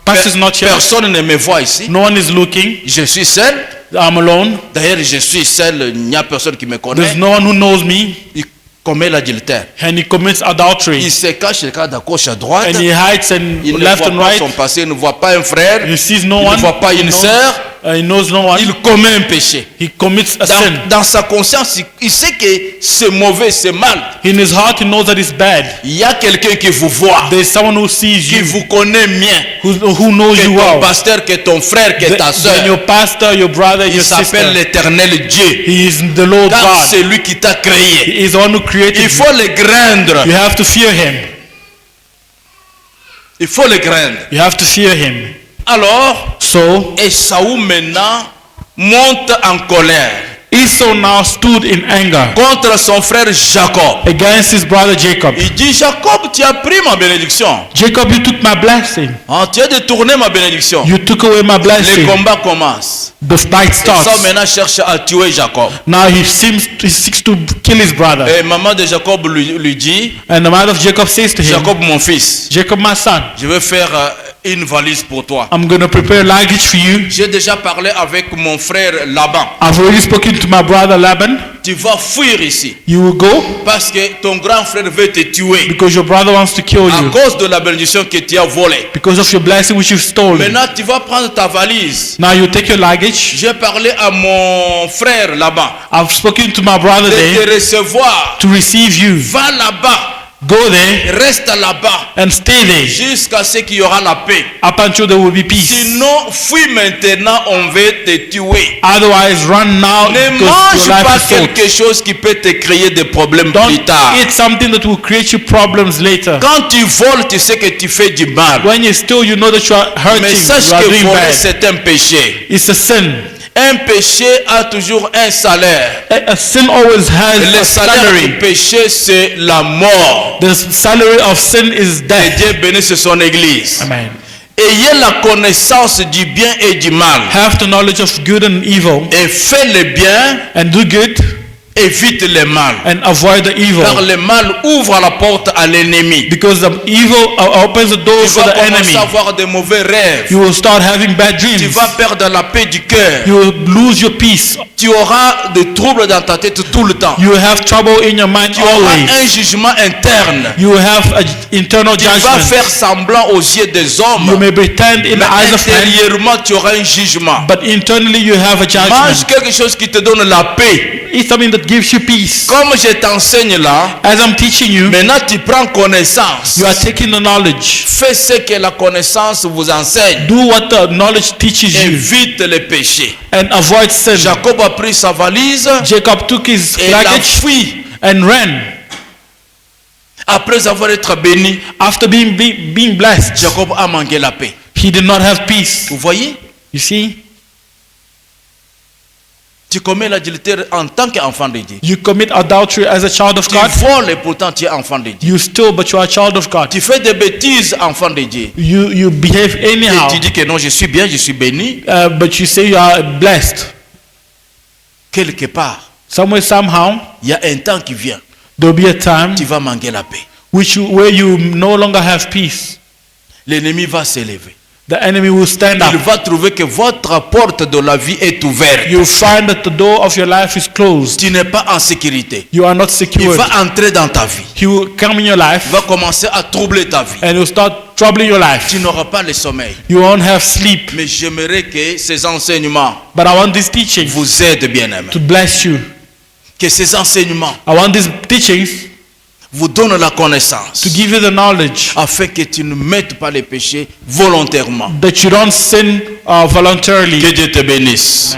pastor is not here. personne ne me voit ici, No one is looking. je suis seul. I'm alone. D'ailleurs, je suis seul, il n'y a personne qui me There's connaît. no one who knows me. Il commet l'adultère. And he commits adultery. Il se cache, il regarde à gauche, à droite. And he hides and Il ne left voit and pas right. son passé, il ne voit pas un frère, And he sees no il one. ne voit pas une sœur. He knows no one. Il commet un péché. He commits a sin. Dans sa conscience, il sait que c'est mauvais, c'est mal. In his heart, he knows that it's bad. Il y a quelqu'un qui vous voit, There's someone who sees qui you, vous connaît bien, who knows que you ton well. pasteur, que ton frère, que ta Then sœur. your pastor, your brother, Il your s'appelle sister. l'éternel Dieu. He is the Lord Car God. c'est lui qui t'a créé. He is the one who created Il you. faut le craindre. You have to fear him. Il faut le craindre. You have to fear him. Alors, So Esaü maintenant monte en colère Esau now stood in anger contre son frère Jacob. against his brother Jacob. Il dit, Jacob, tu as pris ma bénédiction. Jacob, you took my blessing. Ah, tu as détourné ma bénédiction. You took away my Le blessing. combat commence. The fight Esaü starts. maintenant cherche à tuer Jacob. Now he seeks to kill his brother. Et maman de Jacob lui dit, And the mother of Jacob says to him, Jacob, mon fils, Jacob, my son, je vais faire une valise pour toi. I'm going to prepare luggage for you. J'ai déjà parlé avec mon frère Laban. I've already spoken to my brother Laban. Tu vas fuir ici You will go parce que ton grand frère veut te tuer because your brother wants to kill à you cause de la bénédiction que tu as volée. because of your blessing which you've stolen. Maintenant, tu vas prendre ta valise. Now you take your luggage. J'ai parlé à mon frère là-bas I've spoken to my brother de there te recevoir. to receive you. Va là-bas. Go there Reste là-bas and stay there jusqu'à ce qu'il y aura la paix. up until there will be peace. Sinon, fuis maintenant, on veut te tuer. Otherwise, run now Ne because mange your life pas is sought. quelque chose qui peut te créer des problèmes Don't plus tard. eat something that will create you problems later. Quand tu voles, tu sais que tu fais du mal. When you steal, you know that you are hurting, Mais sache you are que doing voler, bad. c'est un péché. It's a sin. Un péché a toujours un salaire. A sin always has Le a salaire du salary. péché, c'est la mort. The salary of sin is Et death. Dieu bénisse son église. Amen. Ayez la connaissance du bien et du mal. Have the knowledge of good and evil, Et fais le bien, and do good évite le mal. and avoid the Car evil. le mal ouvre la porte à l'ennemi. Because the evil opens the Tu door for vas the commencer enemy. à avoir de mauvais rêves. You will start having bad Tu dreams. vas perdre la paix du cœur. You will lose your peace. Tu auras des troubles dans ta tête tout le temps. You will have trouble in your mind Tu auras always. un jugement interne. You will have an internal Tu vas judgment. faire semblant aux yeux des You hommes. may pretend in Mais the eyes of men, intérieurement, tu auras un jugement. but internally you have a Mange judgment. quelque chose qui te donne la paix. It's something that gives you peace. Comme je t'enseigne là, As I'm teaching you, maintenant tu prends connaissance. you are taking the knowledge. Fais ce que la connaissance vous enseigne. Do what the knowledge teaches you Évite les péchés. and avoid sin. Jacob a pris sa valise Jacob took his et l'a luggage fui and ran. après avoir été béni. After being blessed, Jacob a manqué la paix. he did not have peace. Vous voyez, You see, tu commets l'adultère en tant qu'enfant de Dieu. you commit adultery as a child of Tu God. voles et pourtant tu es enfant de Dieu. You steal, but you are a child of God. Tu fais des bêtises, enfant de Dieu. You behave Et anyhow, tu dis que non, je suis bien, je suis béni. but you say you are blessed. Quelque part, Somewhere, somehow, il y a un temps qui vient. there will be a time Tu vas manquer la paix. where you no longer have peace. L'ennemi va s'élever. The enemy will stand Il up. va trouver que votre porte de la vie est ouverte. You find that the door of your life is closed. Tu n'es pas en sécurité. You are not Il secured. va entrer dans ta vie. He will come in your life Il va commencer à troubler ta vie. and he will start troubling your life. Tu n'auras pas le sommeil. You won't have sleep. Mais j'aimerais que ces enseignements But I want this teaching vous aident, bien-aimés. to bless you. Que ces enseignements I want these teachings vous donnent la connaissance. to give you the knowledge Afin que tu ne mettes pas les péchés volontairement. that you don't sin voluntarily. Que Dieu te bénisse.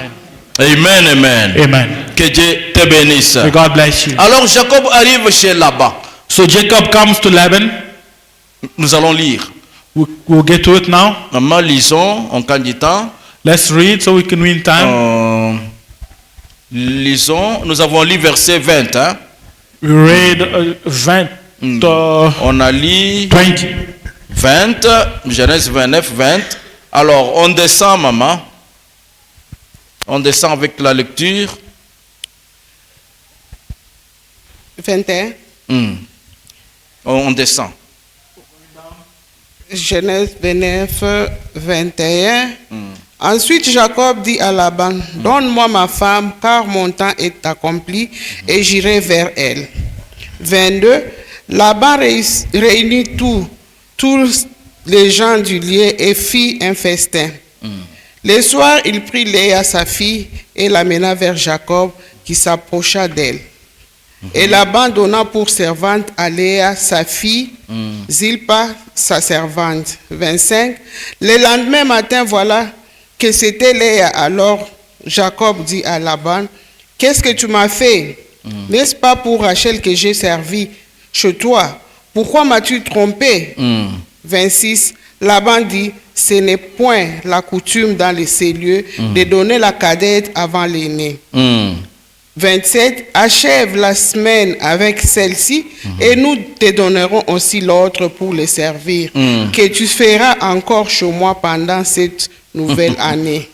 Amen, amen. Amen. Que Dieu te bénisse. May God bless you. Alors Jacob arrive chez Laban. So Jacob comes to Laban. Nous allons lire. We'll get to it now. Maman, lisons en candidat. Let's read so we can win time. Lisons. Nous avons lu verset 20. Hein? We read 20. On a lu 20. 20. Genèse 29, 20. Alors, on descend, maman. On descend avec la lecture. 21. On descend. Genèse 29, 21. Ensuite, Jacob dit à Laban, donne-moi ma femme, car mon temps est accompli, et j'irai vers elle. 22. Laban réunit tous les gens du lieu et fit un festin. Le soir, il prit Léa, sa fille, et l'amena vers Jacob, qui s'approcha d'elle. Et Laban donna pour servante à Léa, sa fille, Zilpa, sa servante. 25. Le lendemain matin, voilà que c'était Léa. Alors Jacob dit à Laban, qu'est-ce que tu m'as fait? N'est-ce pas pour Rachel que j'ai servi chez toi? Pourquoi m'as-tu trompé? 26. Laban dit, ce n'est point la coutume dans ces lieux de donner la cadette avant l'aîné. 27. Achève la semaine avec celle-ci et nous te donnerons aussi l'autre pour les servir, que tu feras encore chez moi pendant cette nouvelle année.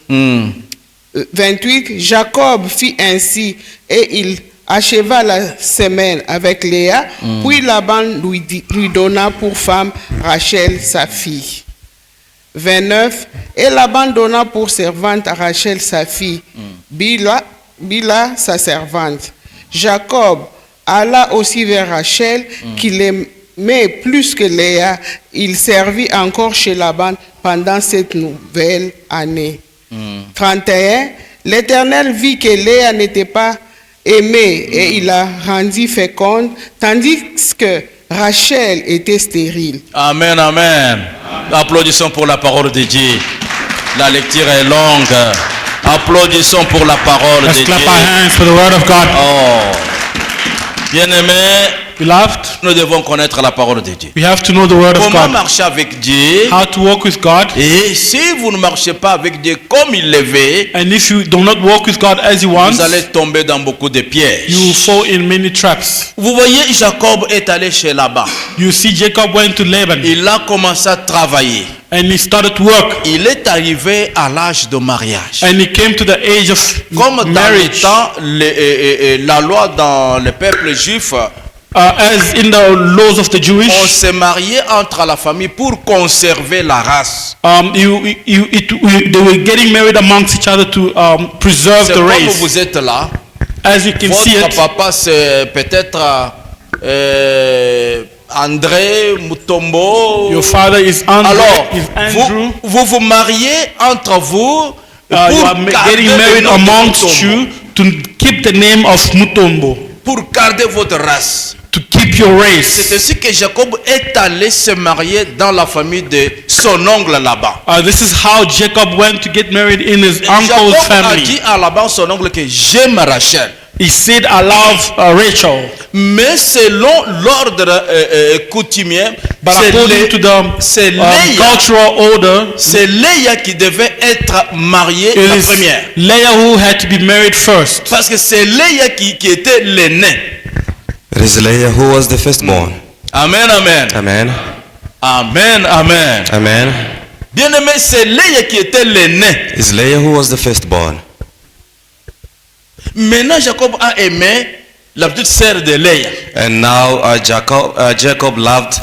28. Jacob fit ainsi et il acheva la semaine avec Léa, puis Laban lui donna pour femme Rachel, sa fille. 29. Et Laban donna pour servante à Rachel, sa fille, Bila, sa servante. Jacob alla aussi vers Rachel, qui l'aimait plus que Léa. Il servit encore chez Laban pendant cette nouvelle année. 31. L'Éternel vit que Léa n'était pas aimée et il la rendit féconde, tandis que Rachel était stérile. Amen, amen. Applaudissons pour la parole de Dieu. La lecture est longue. Applaudissons pour la parole Let's de clap Dieu. our hands for the word of God. Oh. Bien-aimés, Beloved, nous devons connaître la parole de Dieu. we have to know the word of Comment God. marcher avec Dieu? How to walk with God. Et si vous ne marchez pas avec Dieu comme il le veut, And if you do not walk with God as He wants, vous allez tomber dans beaucoup de pièges. you will fall in many traps. Vous voyez, Jacob est allé chez Laban. You see, Jacob went to Laban Il a commencé à travailler. and he started work. Il est arrivé à l'âge de mariage. And he came to the age of Comme dans le marriage. temps, la loi dans le peuple juif, As in the laws of the on Jewish, se mariait entre la famille pour conserver la race. they were getting married amongst each other to preserve C'est the comme race. vous êtes là. As you can see Votre it, papa, c'est peut-être André Mutombo. your father is Andrew. Alors, Is Andrew. vous mariez entre vous You pour are garder getting le married nom de amongst Mutombo, you to keep the name of Mutombo, pour garder votre race. to keep your C'est race. ainsi que Jacob est allé se marier dans la famille de son oncle Laban. This is how Jacob went to get married in his uncle's Jacob a family. dit à Laban, son oncle, que j'aime Rachel. He said, I love Rachel. Mais selon l'ordre coutumier, But according to the c'est Léa, cultural order, c'est Léa qui devait être mariée it la is première. Leah who had to be married first. Parce que c'est Léa qui était l'aîné. It is Leah who was the firstborn. Amen, amen. Amen. Amen, amen. Amen. Bien aimé, c'est Léa qui était l'aîné. It's Leah who was the firstborn. Maintenant, Jacob a aimé la petite sœur de Léa. And now Jacob loved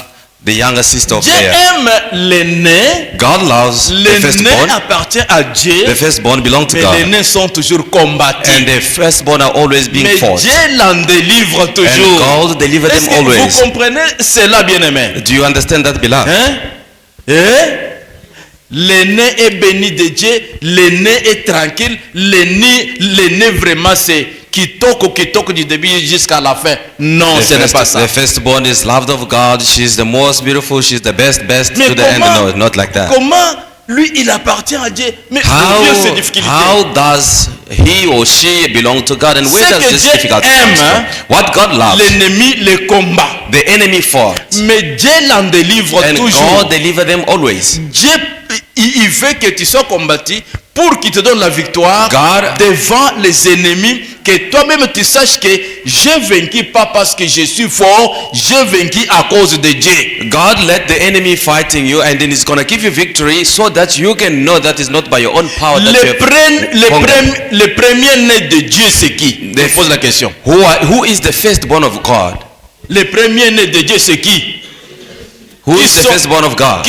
the younger sister of Dieu Leah. aime l'aîné. God loves the L'aîné firstborn. appartient à Dieu. The firstborn belongs to Mais God. les aînés sont toujours combattus. And the firstborn are always being Mais fought. Dieu l'en délivre And toujours. God delivered Est-ce them que vous always. comprenez cela, bien-aimé? Do you understand that, beloved? Hein? L'aîné est béni de Dieu, l'aîné est tranquille, l'aîné vraiment c'est kitoko du début jusqu'à la fin. Non, ce n'est pas ça. The firstborn is loved of God. She's the most beautiful. She's the best Mais to the end. No, not like that. comment lui il appartient à Dieu? Mais Dieu c'est difficulté. How does he or she belong to God, and where Ce does que this Dieu difficulty aime, come from? What God loves, l'ennemi le combat. the enemy fought, Mais Dieu l'en délivre and toujours. God delivered them always. Dieu, il veut que tu sois combattu pour qu'il te donne la victoire God- devant les ennemis, que toi-même tu saches que j'ai vaincu pas parce que je suis fort, j'ai vaincu à cause de Dieu. God let the enemy fighting you, and then He's gonna give you victory, so that you can know that it's not by your own power that you have conquered. Le premier né de Dieu c'est qui? Je pose la question. Who is the firstborn of God? Le premier né de Dieu c'est qui? Who Qui is the sont- firstborn of God?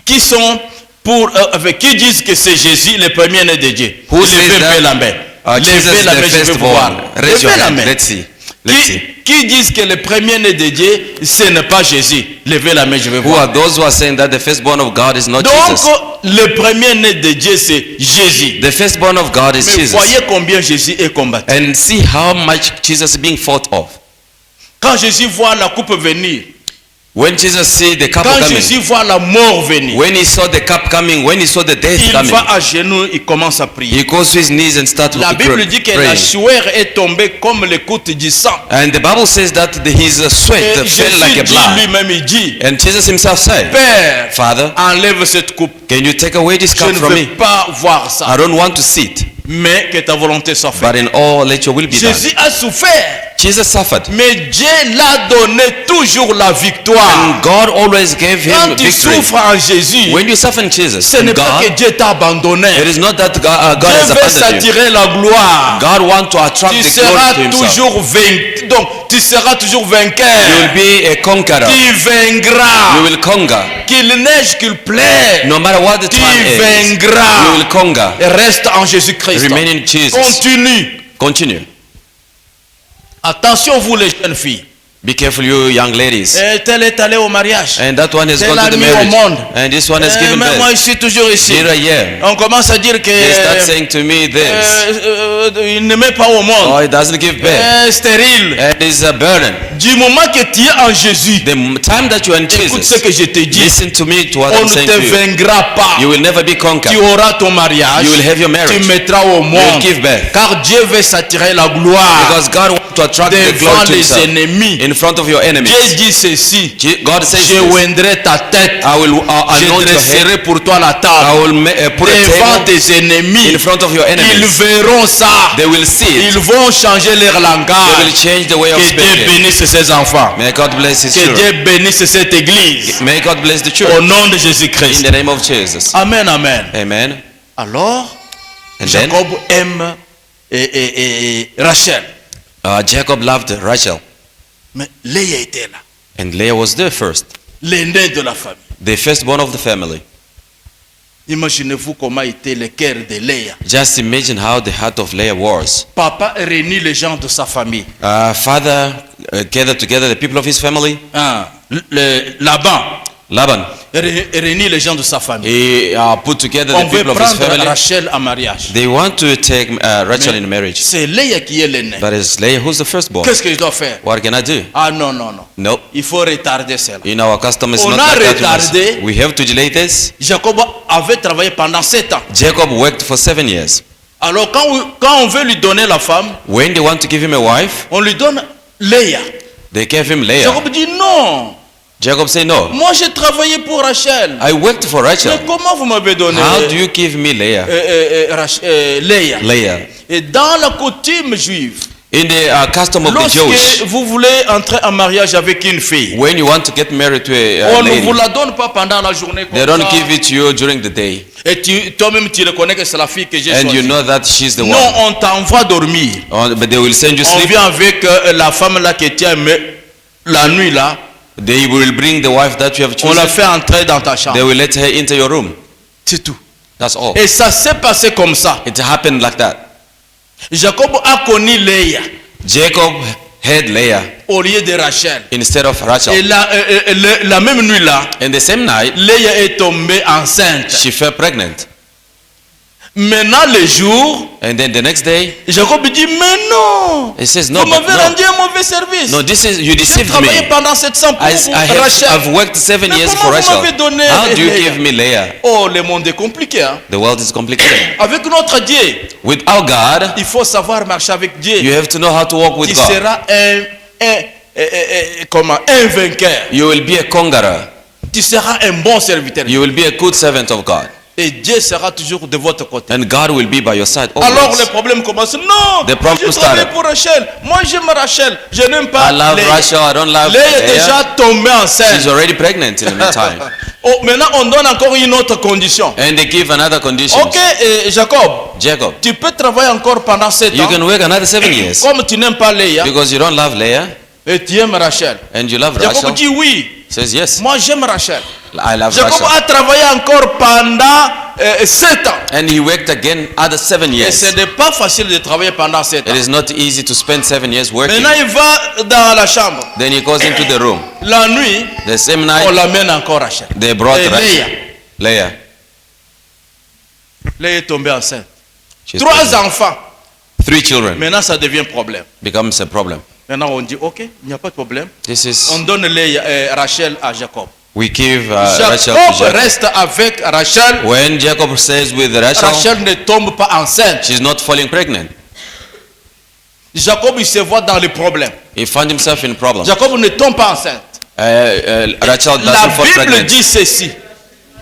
Qui sont pour avec qui disent que c'est Jésus le premier né de Dieu? Who says Levez that? la main. Jesus Levez is la the main, je vais vous voir. firstborn. Raise your Levez la hand. main. Let's see. Let's see. Qui disent que le premier né de Dieu, ce n'est pas Jésus? Levez la main, je vais Who voir. are those who are saying that the firstborn of God is not Donc, Jesus? le premier né de Dieu, c'est Jésus. The firstborn of God is Mais Jesus. voyez combien Jésus est combattu. And see how much Jesus is being fought of. Quand Jésus voit la coupe venir, When Jesus see the cup quand coming, Jésus voit la mort venir, when he saw the cup coming, when he saw the death il coming, va à genoux, il commence à prier. he goes to his knees and starts La Bible dit que la praying. sueur est tombée comme les gouttes du sang. And the Bible says that his sweat Et fell like Jésus a dit blood. lui-même, il dit, And Jesus himself said, Père, Father, enlève cette coupe. can you take away this Je cup ne from veux me? pas voir ça. I don't want to see it, Mais que ta volonté soit faite. but in all let your will be done. Jésus a souffert. Jesus suffered. Mais Dieu l'a donné toujours la victoire. And God always gave Quand him tu victory. souffres en Jésus, When you suffer in Jesus, ce n'est in pas que God, Dieu t'a abandonné. it is not that God Dieu has veut abandoned you. s'attirer la gloire. God wants to attract Tu the seras glory to himself. toujours vainqueur. Donc, tu seras toujours You vainqueur. will be a conqueror. Tu You vaincras. will conquer. Qu'il neige, qu'il plaît. No matter what the Tu time is, you vaincras. will conquer. Et reste en Jésus-Christ. Remain in Jesus. Continue. Continue. Attention, vous les jeunes filles. Be careful, you young ladies. Et tel est allé au mariage. And that one has Tel gone a to the mis au marriage. monde. And this one has given Mais moi, birth. je suis toujours ici. Here I am. On commence à dire que They start saying to me this. il ne met pas au Oh, monde. it doesn't give birth. Stérile. And it's a burden. Du moment que tu es en Jésus, The time that you are in écoute ce Jesus, que je te dis. listen to me to what On I'm ne saying te to you. vaincra pas. You will never be conquered. Tu auras ton mariage. You will have your marriage. Tu mettras au You will monde. give birth. Car Dieu veut s'attirer la gloire Because God wants to attract the devant glory to les himself ennemis. in front of your Dieu enemies. dit ceci. God says Je this. oindrai ta tête. I will Je anoint your head. dresserai pour toi la I table. will put a Devant table tes ennemis. in front of your Ils enemies. verront ça. They will see it. Ils vont changer leur They will langage. change the way of Que Dieu speaking. bénisse ses enfants. May God bless his Que children. Dieu bénisse cette église. May God bless the Au church. nom de In Jésus-Christ. the name of Jesus. Amen, amen. Amen. Alors, And then Jacob aime Rachel. Jacob loved Rachel. Mais Léa était là. And Leah was there first. L'aîné de la famille. The firstborn of the family. Imaginez-vous comment était le cœur de Léa. Just imagine how the heart of Leah was. Papa réunit les gens de sa famille. Father gathered together the people of his family. Hein, Laban Laban, réunit les gens de sa famille. he put together On the veut people of his prendre family. Rachel en mariage. They want to take Rachel in marriage. C'est Léa qui est l'aîné. But it's Leah who's the firstborn. Qu'est-ce que je dois faire? What can I do? Ah non, non, non. No. Il faut retarder cela. In our custom is On not a like that. retardé. We have to delay this. Jacob avait travaillé pendant 7 ans. Jacob worked for 7 years. Alors quand on veut lui donner la femme, When they want to give him a wife, on lui donne Léa. they gave him Leah. Jacob dit non. Jacob said, no, Moi j'ai travaillé pour Rachel. I worked for Mais Rachel. comment vous m'avez donné How do you give me Leah? Léa? Leah. Et dans la coutume juive, In the custom of the Jewish, lorsque vous voulez entrer en mariage avec une fille, when you want to get married to a on ne lady, vous la donne pas pendant la journée comme they don't ça. give it to you during the day. Et toi-même tu reconnais que c'est la fille que j'ai And you choisie. know that she's the Non, one. on t'envoie dormir. But they will send you On sleep. vient avec la femme là que tu as aimée la nuit là. They will bring the wife that you have On la chosen. fait entrer dans ta They chambre. will let her into your room. C'est tout. That's all. Et ça s'est passé comme ça. It happened like that. Jacob a connu Léa Jacob had Leah au lieu de Rachel. instead of Et Rachel. la même nuit là, And the same night, Léa est tombée enceinte. she fell pregnant. Maintenant le jour, And then the next day, Jacob dit mais non, he says, no, vous but m'avez rendu un mauvais service. no, this is, you J'ai deceived travaillé me. pendant 700 pour Rachel. I've worked 7 Mais years comment for vous Rachel. m'avez donné How do you Leah? give me Leah? Oh, le monde est compliqué. Hein? The world is complicated. Avec notre Dieu, With our God, il faut savoir marcher avec Dieu. you have to know how to walk with Tu God. seras un vainqueur. You will be a conqueror. Tu seras un bon serviteur. You will be a good servant of God. Et Dieu sera toujours de votre côté. And God will be by your side Alors always. le problème commence. Non, The problem je travaille started. pour Rachel. Moi j'aime Rachel. Je n'aime pas I love Léa. Rachel, I don't love Léa est Leah. déjà tombée She's enceinte. already pregnant in the meantime. Oh, maintenant on donne encore une autre condition. And they give another condition. Ok, Jacob, Jacob, tu peux travailler encore pendant 7 you ans. can work another 7 years Comme tu n'aimes pas Léa because you don't love Leah et tu aimes Rachel. and you love Jacob Rachel. dit oui. Says yes, Moi j'aime Rachel. I love Jacob Rachel. a travaillé encore pendant 7 ans. And he worked again other 7 Et years. ce n'est pas facile de travailler pendant 7 ans. It is not easy to spend 7 years working. Maintenant il va dans la chambre. Then he goes into the room. La nuit, The same on night, l'amène encore Rachel. they brought Et Rachel. Leah. Léa est tombée enceinte. She's 3 pregnant. enfants. 3 children Maintenant, ça devient problème. becomes a problem. Maintenant, on dit, ok, il n'y a pas de problème. This is, On donne Rachel à Jacob. we give Rachel to Jacob Jacob. reste avec Rachel. When Jacob says with Rachel, Rachel ne tombe pas enceinte. she's not falling pregnant. Jacob, il se voit dans les problèmes. He found himself in problems. Jacob ne tombe pas enceinte. Rachel La doesn't fall Bible pregnant. dit ceci.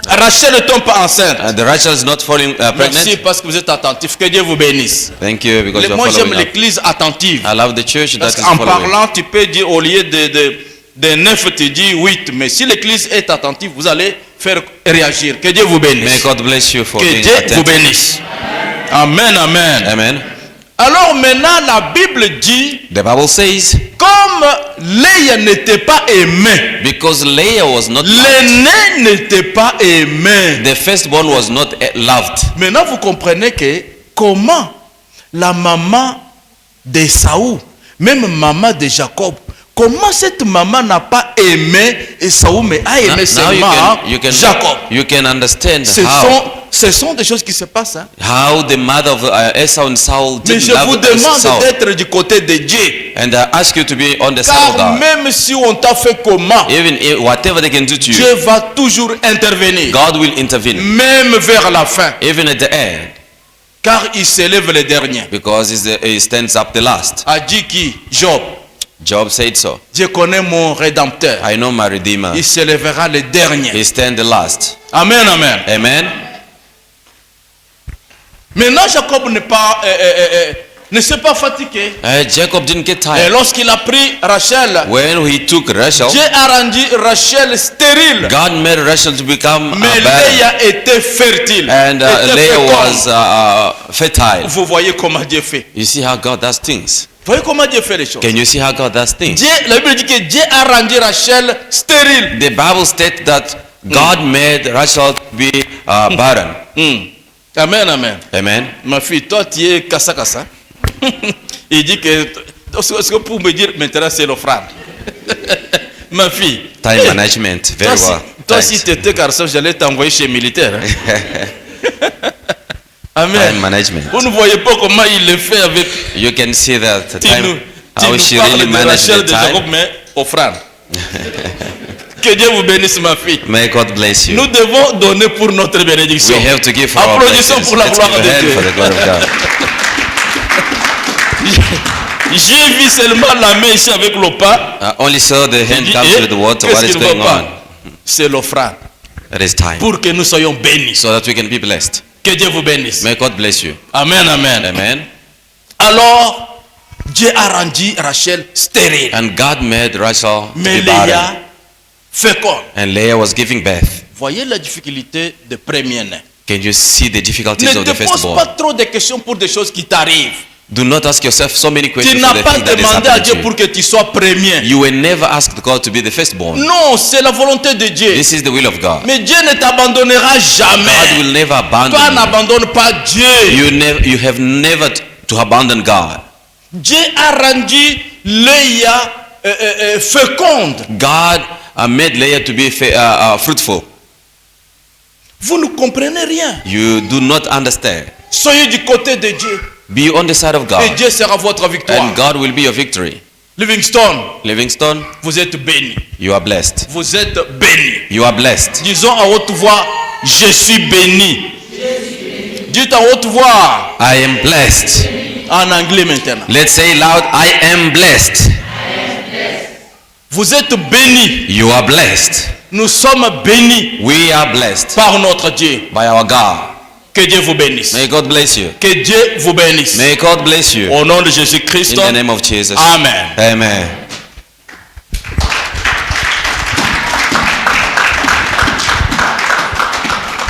Rachel ne tombe pas enceinte. The Rachel is not falling Merci pregnant. parce que vous êtes attentifs. Que Dieu vous bénisse. Thank you because you're Moi, j'aime following up. l'église attentive. I love the church that Parce is qu'en following. parlant, tu peux dire au lieu de 9, tu dis 8. Mais si l'église est attentive, vous allez faire réagir. Que Dieu vous May bénisse. God bless you for Que being Dieu vous attentive. bénisse. Amen, amen. Amen. Alors maintenant, la Bible dit, The Bible says, comme Léa n'était pas aimée, because Leah was not loved, l'aîné n'était pas aimé. the firstborn was not loved. Maintenant, vous comprenez que comment la maman de Saül, même maman de Jacob, Comment cette maman n'a pas aimé Esaü, mais a aimé Now seulement Jacob? you can understand Ce sont des choses qui se passent. Hein? how the mother of Esau and Saul Mais did je vous love demande Saul. d'être du côté de Dieu. And I ask you to be on the side of Car God. même si on t'a fait comment, Even if, whatever they can do to you, Dieu va toujours intervenir. God will intervene. Même vers la fin. Even at the end, Car il s'élève le dernier. because he stands up the last. A dit qui? Job. Job said so. Je connais mon rédempteur. I know my Redeemer. Il s'élèvera le dernier. He stands the last. Amen, amen. Amen. Maintenant, Jacob ne s'est pas fatigué. Jacob didn't get Et tired. lorsqu'il a pris Rachel, When he took Rachel, Dieu a rendu Rachel stérile. God made Rachel to become Mais barren. Léa était fertile. And était Leah féconde. was fertile. Vous voyez comment Dieu fait. You see how God does things. Vous voyez comment Dieu fait les choses. Can you see how God does things? Dieu, la Bible dit que Dieu a rendu Rachel stérile. The Bible states that God made Rachel to be barren. Amen, amen. Amen. Ma fille, toi tu es kassa. Il dit que est-ce que pour me dire maintenant c'est l'offrande. Ma fille. Time management, very well. Toi si tu étais garçon, j'allais t'envoyer chez militaire. Hein. Amen. Time management. Vous ne voyez pas comment il le fait avec You can see that the tu time, nous how she parles really de managed Rachel the de Jacob, time. mais offrande. Que Dieu vous bénisse, ma fille. May God bless you. Nous devons donner pour notre bénédiction. We have to give for our Applaudissons blessings. pour la Let's gloire give a de hand Dieu. for the glory of God. J'ai vu seulement la main ici avec le pain. Only saw the hand come Et to the water. qu'est-ce What is qu'il ne going va pas? on? C'est l'offrande. It is time. Pour que nous soyons bénis. So that we can be blessed. Que Dieu vous bénisse. May God bless you. Amen, amen. Amen. Alors, Dieu a rendu Rachel stérile. And God made Rachel to Mais be barren. Léa féconde. And Leah was giving birth. Voyez la difficulté de premier-né. Can you see the difficulties Ne of te the pose pas firstborn? trop de questions pour des choses qui t'arrivent. Do not ask yourself so many Tu questions for n'as the pas thing that is demandé à happening Dieu to pour you. que tu sois premier. You were never asked God to be the firstborn. Non, c'est la volonté de Dieu. This is the will of God. Mais Dieu ne t'abandonnera God jamais. will never Toi abandon you. n'abandonne pas Dieu. You have never to abandon God. Dieu a rendu Léa féconde. God made Leah to be fruitful. Vous ne comprenez rien. You do not understand. Soyez du côté de Dieu. Be on the side of Et God. Dieu sera votre victoire. And God will be your victory. Livingstone, Livingstone, vous êtes béni. you are blessed. Vous êtes béni. You are blessed. Disons à haute voix, je suis béni. Dites à haute voix. I am blessed. En anglais maintenant. Let's say loud, I am blessed. Vous êtes béni. You are blessed. Nous sommes bénis We are blessed par notre Dieu. by our God. Que Dieu vous bénisse. May God bless you. Que Dieu vous bénisse. May God bless you. Au nom de Jésus-Christ. In the name of Jesus. Amen. Amen.